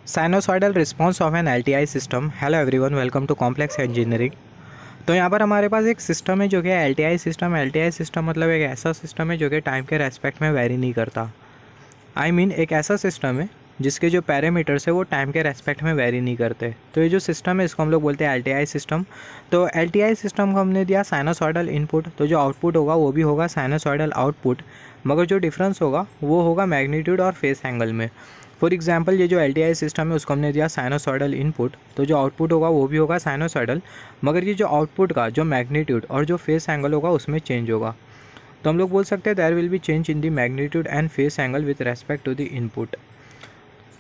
Sinusoidal response of an LTI system. Hello everyone, welcome to complex engineering. तो यहाँ पर हमारे पास एक सिस्टम है जो कि एलटीआई सिस्टम। एलटीआई सिस्टम मतलब एक ऐसा सिस्टम है जो कि टाइम के रेस्पेक्ट में वेरी नहीं करता। एक ऐसा सिस्टम है जिसके जो पैरामीटर्स है वो टाइम के रेस्पेक्ट में वेरी नहीं करते। तो ये जो सिस्टम है इसको हम लोग बोलते हैं एलटीआई सिस्टम। तो एलटीआई सिस्टम को हमने दिया साइनोसॉइडल इनपुट, तो जो आउटपुट होगा वो भी होगा साइनोसॉइडल आउटपुट, मगर जो डिफरेंस होगा वो होगा मैग्नीट्यूड और फेस एंगल में। फॉर एग्जांपल ये जो एलटीआई सिस्टम है उसको हमने दिया साइनोसॉइडल इनपुट, तो जो आउटपुट होगा वो भी होगा साइनोसॉइडल, मगर ये जो आउटपुट का जो मैग्नीट्यूड और जो फेस एंगल होगा उसमें चेंज होगा। तो हम लोग बोल सकते हैं there will be change in the magnitude and phase angle with respect to the input.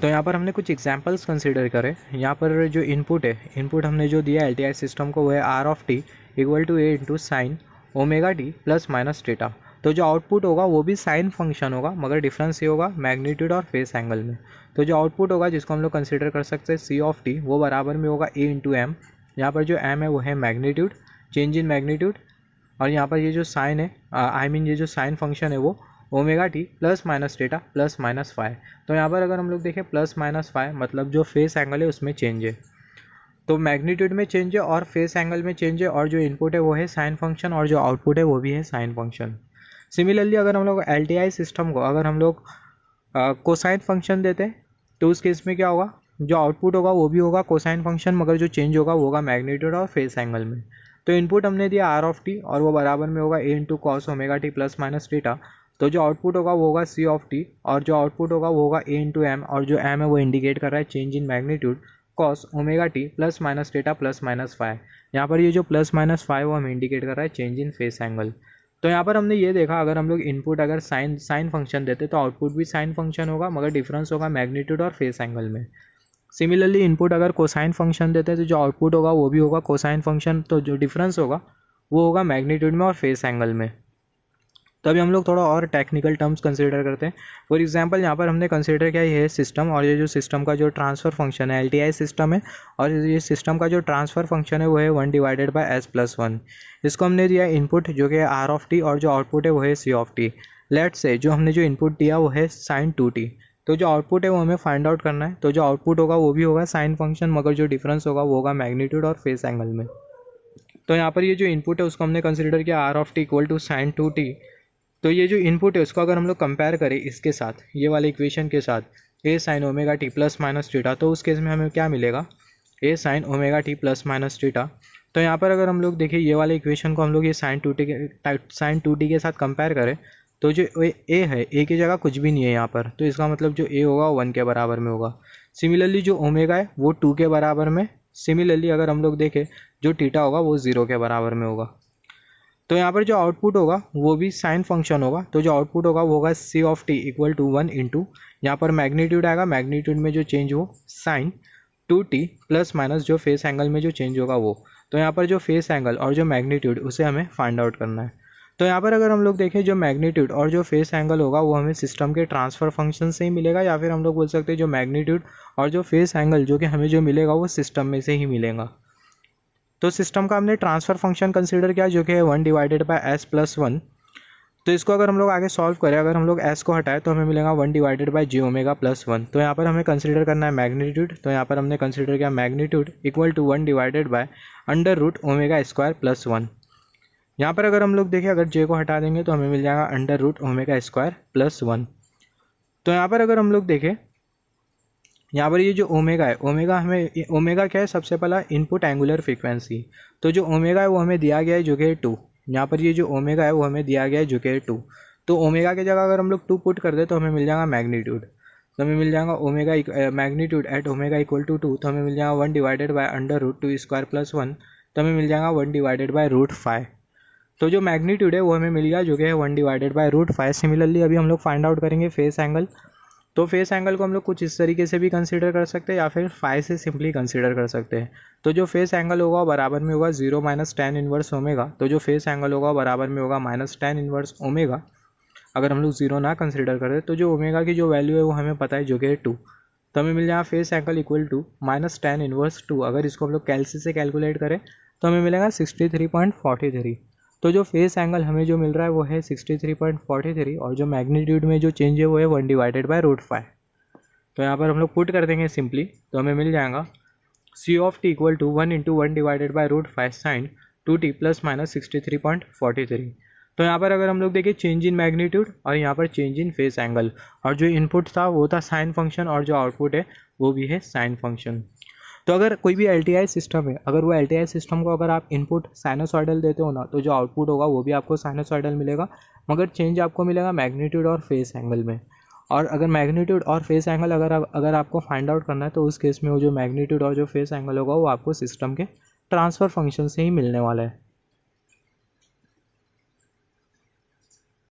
तो यहाँ पर हमने कुछ एग्जांपल्स कंसीडर करे। यहाँ पर जो इनपुट है, इनपुट हमने जो दिया एलटीआई सिस्टम को वो है R of T equal to A into sine omega T plus minus theta. तो जो आउटपुट होगा वो भी साइन फंक्शन होगा, मगर डिफरेंस ये होगा मैग्नीट्यूड और फेस एंगल में। तो जो आउटपुट होगा जिसको हम लोग कंसीडर कर सकते हैं सी ऑफ टी, वो बराबर में होगा ए इंटू एम। यहाँ पर जो एम है वो है मैग्नीट्यूड, चेंज इन मैग्नीट्यूड, और यहाँ पर ये जो साइन है ये जो साइन फंक्शन है वो omega T plus minus theta plus minus five. तो यहाँ पर अगर हम लोग देखें प्लस माइनस फाइव मतलब जो फेस एंगल है उसमें चेंज है, तो मैग्नीट्यूड में चेंज है और फेस एंगल में चेंज है, और जो इनपुट है वो है साइन फंक्शन और जो आउटपुट है वो भी है साइन फंक्शन। सिमिलरली अगर हम लोग एलटीआई सिस्टम को अगर हम लोग कोसाइन फंक्शन देते हैं तो उस केस में क्या होगा, जो आउटपुट होगा वो भी होगा कोसाइन फंक्शन, मगर जो चेंज होगा वो होगा मैग्नीट्यूड और फेस एंगल में। तो इनपुट हमने दिया आर ऑफ टी और वो बराबर में होगा A into cos omega T plus minus theta. तो जो आउटपुट होगा वो होगा सी ऑफ टी और जो आउटपुट होगा वो होगा ए इंटू एम, और जो एम है वो इंडिकेट कर रहा है change in magnitude cos omega T plus minus theta plus minus five. यहाँ पर ये जो प्लस माइनस फाइव वो हमें इंडिकेट कर रहा है चेंज इन फेस एंगल। तो यहाँ पर हमने ये देखा अगर हम लोग इनपुट अगर साइन फंक्शन देते तो आउटपुट भी साइन फंक्शन होगा, मगर डिफरेंस होगा मैग्नीट्यूड और फेस एंगल में। सिमिलरली इनपुट अगर कोसाइन फंक्शन देते तो जो आउटपुट होगा वो भी होगा कोसाइन फंक्शन, तो जो डिफरेंस होगा वो होगा मैग्नीट्यूड में और फेस एंगल में। तो अभी हम लोग थोड़ा और टेक्निकल टर्म्स कंसीडर करते हैं। फॉर एग्जांपल यहाँ पर हमने कंसीडर किया ये है सिस्टम, और ये जो सिस्टम का जो ट्रांसफ़र फंक्शन है एलटीआई सिस्टम है, और ये सिस्टम का जो ट्रांसफ़र फंक्शन है वो है 1 डिवाइडेड बाय एस प्लस 1। इसको हमने दिया इनपुट जो कि आर ऑफ टी और जो आउटपुट है वो है सी ऑफ टी। लेट्स से जो हमने जो इनपुट दिया वो है साइन 2t, तो जो आउटपुट है वो हमें फाइंड आउट करना है। तो जो आउटपुट होगा वो भी होगा साइन फंक्शन, मगर जो डिफरेंस होगा वो होगा मैग्नीट्यूड और फेस एंगल में। तो यहाँ पर ये जो इनपुट है उसको हमने कंसिडर किया R of T equal to sine 2t। तो ये जो इनपुट है उसको अगर हम लोग कंपेयर करें इसके साथ, ये वाले इक्वेशन के साथ, A sine omega T plus minus theta, तो उस केस में हमें क्या मिलेगा, A sine omega T plus minus theta. तो यहाँ पर अगर हम लोग देखें ये वाले इक्वेशन को हम लोग ये साइन टू टी के साथ कंपेयर करें, तो जो ए है, ए की जगह कुछ भी नहीं है यहाँ पर, तो इसका मतलब जो ए होगा 1 के बराबर में होगा। सिमिलरली जो ओमेगा है वो 2 के बराबर में। सिमिलरली अगर हम लोग देखें जो टीटा होगा वो 0 के बराबर में होगा। तो यहाँ पर जो आउटपुट होगा वो भी साइन फंक्शन होगा, तो जो आउटपुट होगा वो होगा C of T equal to 1 into यहाँ पर मैग्नीट्यूड आएगा, मैग्नीट्यूड में जो चेंज हो साइन 2t प्लस माइनस जो फेस एंगल में जो चेंज होगा वो। तो यहाँ पर जो फेस एंगल और जो मैग्नीट्यूड उसे हमें फाइंड आउट करना है। तो यहाँ पर अगर हम लोग देखें जो मैग्नीट्यूड और जो फेस एंगल होगा वो हमें सिस्टम के ट्रांसफ़र फंक्शन से ही मिलेगा, या फिर हम लोग बोल सकते हैं जो मैग्नीट्यूड और जो फेस एंगल जो कि हमें जो मिलेगा वो सिस्टम में से ही मिलेगा। तो सिस्टम का हमने ट्रांसफ़र फंक्शन कंसीडर किया जो कि है 1 डिवाइडेड बाय एस प्लस 1। तो इसको अगर हम लोग आगे सॉल्व करें, अगर हम लोग एस को हटाएं तो हमें मिलेगा 1 divided by J omega plus 1। तो यहाँ पर हमें कंसीडर करना है मैग्नीट्यूड, तो यहाँ पर हमने कंसीडर किया magnitude equal to 1 divided by under root omega square plus 1। यहाँ पर अगर हम लोग देखें अगर जे को हटा देंगे तो हमें मिल जाएगा under root omega square plus 1। तो यहाँ पर अगर हम लोग देखें यहाँ पर ये जो ओमेगा है, ओमेगा क्या है, सबसे पहला इनपुट एंगुलर फ्रीक्वेंसी। तो जो ओमेगा है वो हमें दिया गया है जो कि है 2। यहाँ पर ये जो ओमेगा है वो हमें दिया गया है जो कि है 2। तो ओमेगा की जगह अगर हम लोग 2 पुट कर दे तो हमें मिल जाएगा मैग्नीट्यूड। तो हमें मिल जाएगा omega magnitude at omega equal to 2, तो हमें मिल जाएगा 1 divided by under root 2 square plus 1, तो हमें मिल जाएगा 1 डिवाइडेड बाय रूट 5। तो जो मैग्नीट्यूड है वो हमें मिल गया जो कि है 1 डिवाइडेड बाय रूट 5। सिमिलरली अभी हम लोग फाइंड आउट करेंगे फेस एंगल। तो फेस एंगल को हम लोग कुछ इस तरीके से भी कंसीडर कर सकते हैं या फिर 5 से सिंपली कंसीडर कर सकते हैं। तो जो फेस एंगल होगा बराबर में होगा 0 माइनस tan इनवर्स ओमेगा। तो जो फेस एंगल होगा बराबर में होगा माइनस tan इनवर्स ओमेगा। अगर हम लोग 0 ना कंसीडर करें तो जो ओमेगा की जो वैल्यू है वो हमें पता है जो कि है 2। तो हमें मिल जाएगा phase angle equal to minus tan inverse 2। अगर इसको हम लोग कैलसी से कैलकुलेट करें तो हमें मिलेगा 63.43। तो जो फेस एंगल हमें जो मिल रहा है वो है 63.43, और जो मैग्नीट्यूड में जो चेंज है वो है 1 डिवाइडेड बाय रूट 5। तो यहाँ पर हम लोग पुट कर देंगे सिंपली, तो हमें मिल जाएगा C of T equal to 1 × 1 divided by √5 sine 2t plus minus 63.43। तो यहाँ पर अगर हम लोग देखें चेंज इन मैग्नीट्यूड और यहाँ पर चेंज इन फेस एंगल, और जो इनपुट था वो था साइन फंक्शन और जो आउटपुट है वो भी है साइन फंक्शन। तो अगर कोई भी एल सिस्टम है, अगर वो एल सिस्टम को अगर आप इनपुट साइनोसॉइडल देते हो ना, तो जो आउटपुट होगा वो भी आपको साइनोसॉइडल मिलेगा, मगर चेंज आपको मिलेगा मैग्नीट्यूड और फेस एंगल में। और अगर मैग्नीट्यूड और फेस एंगल अगर आपको फाइंड आउट करना है, तो उस केस में वो जो मैग्नीट्यूड और जो फेस एंगल होगा वो आपको सिस्टम के ट्रांसफ़र फंक्शन से ही मिलने वाला है।